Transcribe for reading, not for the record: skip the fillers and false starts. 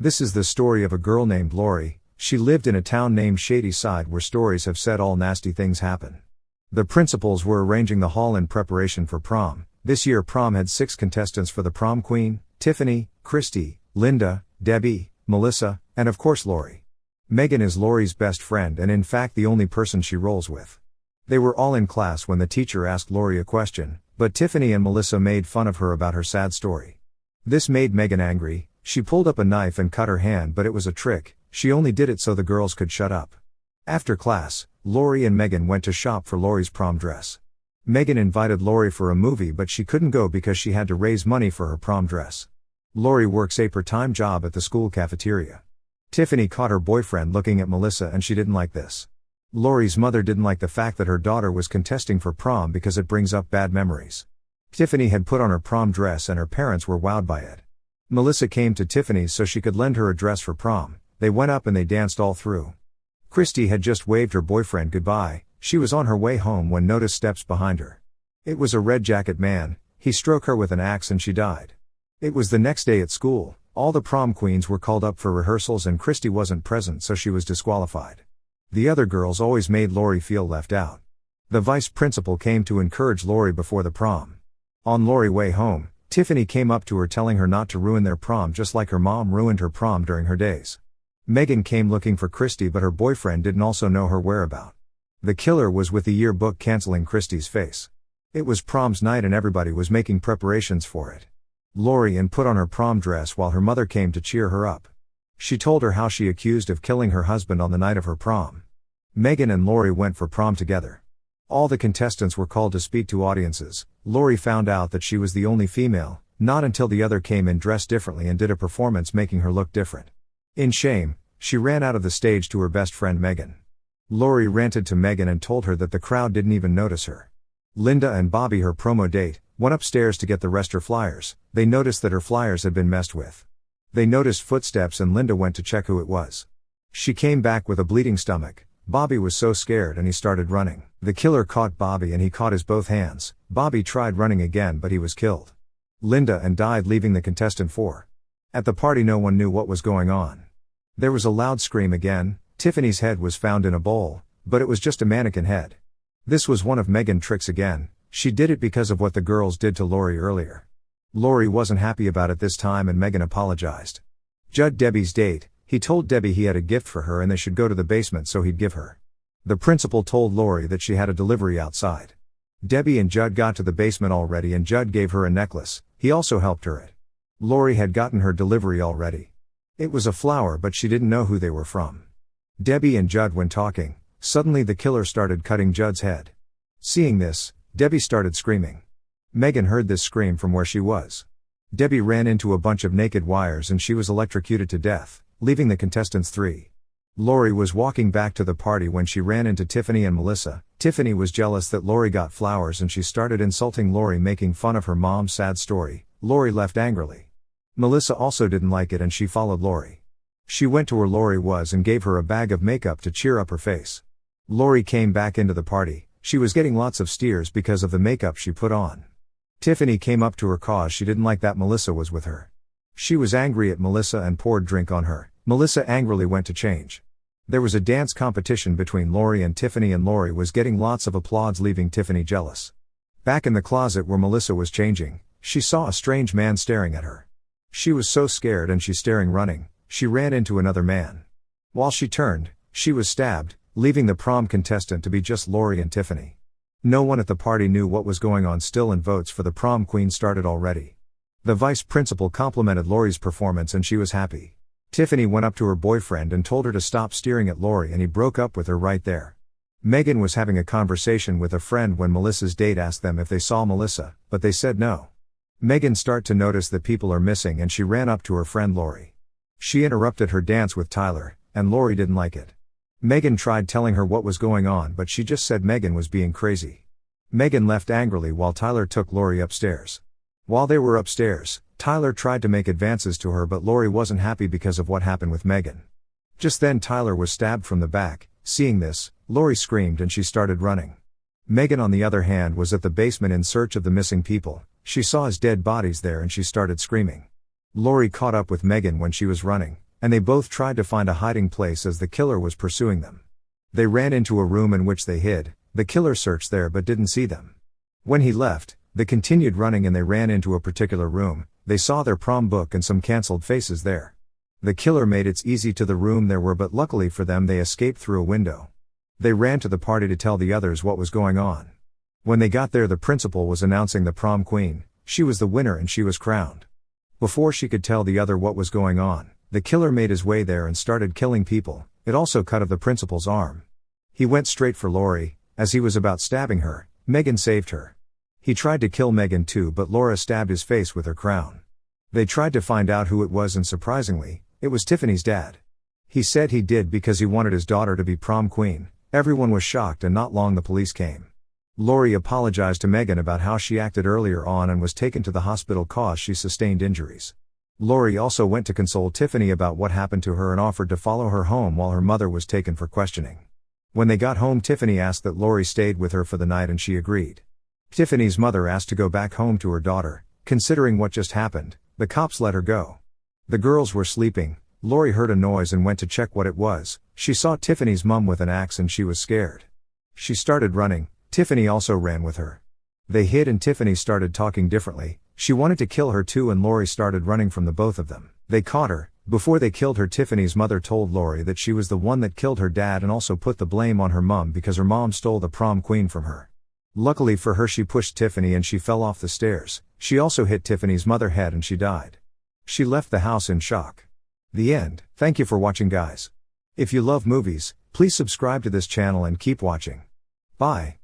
This is the story of a girl named Lori. She lived in a town named Shadyside where stories have said all nasty things happen. The principals were arranging the hall in preparation for prom. This year prom had 6 contestants for the prom queen: Tiffany, Christy, Linda, Debbie, Melissa, and of course Lori. Megan is Lori's best friend and in fact the only person she rolls with. They were all in class when the teacher asked Lori a question, but Tiffany and Melissa made fun of her about her sad story. This made Megan angry. She pulled up a knife and cut her hand, but it was a trick. She only did it so the girls could shut up. After class, Lori and Megan went to shop for Lori's prom dress. Megan invited Lori for a movie but she couldn't go because she had to raise money for her prom dress. Lori works a part-time job at the school cafeteria. Tiffany caught her boyfriend looking at Melissa and she didn't like this. Lori's mother didn't like the fact that her daughter was contesting for prom because it brings up bad memories. Tiffany had put on her prom dress and her parents were wowed by it. Melissa came to Tiffany's so she could lend her a dress for prom. They went up and they danced all through. Christy had just waved her boyfriend goodbye. She was on her way home when noticed steps behind her. It was a red jacket man. He struck her with an axe and she died. It was the next day at school. All the prom queens were called up for rehearsals and Christy wasn't present so she was disqualified. The other girls always made Lori feel left out. The vice principal came to encourage Lori before the prom. On Lori's way home, Tiffany came up to her telling her not to ruin their prom just like her mom ruined her prom during her days. Megan came looking for Christy but her boyfriend didn't also know her whereabouts. The killer was with the yearbook canceling Christy's face. It was prom's night and everybody was making preparations for it. Lori put on her prom dress while her mother came to cheer her up. She told her how she accused of killing her husband on the night of her prom. Megan and Lori went for prom together. All the contestants were called to speak to audiences. Lori found out that she was the only female, not until the other came in dressed differently and did a performance making her look different. In shame, she ran out of the stage to her best friend Megan. Lori ranted to Megan and told her that the crowd didn't even notice her. Linda and Bobby, her promo date, went upstairs to get the rest of her flyers. They noticed that her flyers had been messed with. They noticed footsteps and Linda went to check who it was. She came back with a bleeding stomach. Bobby was so scared and he started running. The killer caught Bobby and he caught his both hands. Bobby tried running again but he was killed. Linda died leaving the contestant 4. At the party no one knew what was going on. There was a loud scream again. Tiffany's head was found in a bowl, but it was just a mannequin head. This was one of Megan's tricks again. She did it because of what the girls did to Lori earlier. Lori wasn't happy about it this time and Megan apologized. Judd Debbie's date. He told Debbie he had a gift for her and they should go to the basement so he'd give her. The principal told Lori that she had a delivery outside. Debbie and Judd got to the basement already and Judd gave her a necklace. He also helped her it. Lori had gotten her delivery already. It was a flower but she didn't know who they were from. Debbie and Judd went talking. Suddenly the killer started cutting Judd's head. Seeing this, Debbie started screaming. Megan heard this scream from where she was. Debbie ran into a bunch of naked wires and she was electrocuted to death, leaving the contestants 3. Lori was walking back to the party when she ran into Tiffany and Melissa. Tiffany was jealous that Lori got flowers and she started insulting Lori, making fun of her mom's sad story. Lori left angrily. Melissa also didn't like it and she followed Lori. She went to where Lori was and gave her a bag of makeup to cheer up her face. Lori came back into the party. She was getting lots of stares because of the makeup she put on. Tiffany came up to her cause she didn't like that Melissa was with her. She was angry at Melissa and poured drink on her. Melissa angrily went to change. There was a dance competition between Lori and Tiffany and Lori was getting lots of applause, leaving Tiffany jealous. Back in the closet where Melissa was changing, she saw a strange man staring at her. She was so scared and she's staring running. She ran into another man. While she turned, she was stabbed, leaving the prom contestant to be just Lori and Tiffany. No one at the party knew what was going on still and votes for the prom queen started already. The vice principal complimented Lori's performance and she was happy. Tiffany went up to her boyfriend and told her to stop staring at Lori and he broke up with her right there. Megan was having a conversation with a friend when Melissa's date asked them if they saw Melissa, but they said no. Megan started to notice that people are missing and she ran up to her friend Lori. She interrupted her dance with Tyler, and Lori didn't like it. Megan tried telling her what was going on but she just said Megan was being crazy. Megan left angrily while Tyler took Lori upstairs. While they were upstairs, Tyler tried to make advances to her but Lori wasn't happy because of what happened with Megan. Just then Tyler was stabbed from the back. Seeing this, Lori screamed and she started running. Megan on the other hand was at the basement in search of the missing people. She saw his dead bodies there and she started screaming. Lori caught up with Megan when she was running, and they both tried to find a hiding place as the killer was pursuing them. They ran into a room in which they hid. The killer searched there but didn't see them. When he left, they continued running and they ran into a particular room. They saw their prom book and some cancelled faces there. The killer made it easy to the room there were, but luckily for them they escaped through a window. They ran to the party to tell the others what was going on. When they got there, the principal was announcing the prom queen. She was the winner and she was crowned. Before she could tell the other what was going on, the killer made his way there and started killing people. It also cut off the principal's arm. He went straight for Lori. As he was about stabbing her, Megan saved her. He tried to kill Megan too, but Laura stabbed his face with her crown. They tried to find out who it was, and surprisingly, it was Tiffany's dad. He said he did because he wanted his daughter to be prom queen. Everyone was shocked and not long the police came. Lori apologized to Megan about how she acted earlier on and was taken to the hospital cause she sustained injuries. Lori also went to console Tiffany about what happened to her and offered to follow her home while her mother was taken for questioning. When they got home, Tiffany asked that Lori stayed with her for the night and she agreed. Tiffany's mother asked to go back home to her daughter. Considering what just happened, the cops let her go. The girls were sleeping. Lori heard a noise and went to check what it was. She saw Tiffany's mom with an axe and she was scared. She started running. Tiffany also ran with her. They hid and Tiffany started talking differently. She wanted to kill her too and Lori started running from the both of them. They caught her. Before they killed her, Tiffany's mother told Lori that she was the one that killed her dad and also put the blame on her mom because her mom stole the prom queen from her. Luckily for her, she pushed Tiffany and she fell off the stairs. She also hit Tiffany's mother's head and she died. She left the house in shock. The end. Thank you for watching, guys. If you love movies, please subscribe to this channel and keep watching. Bye.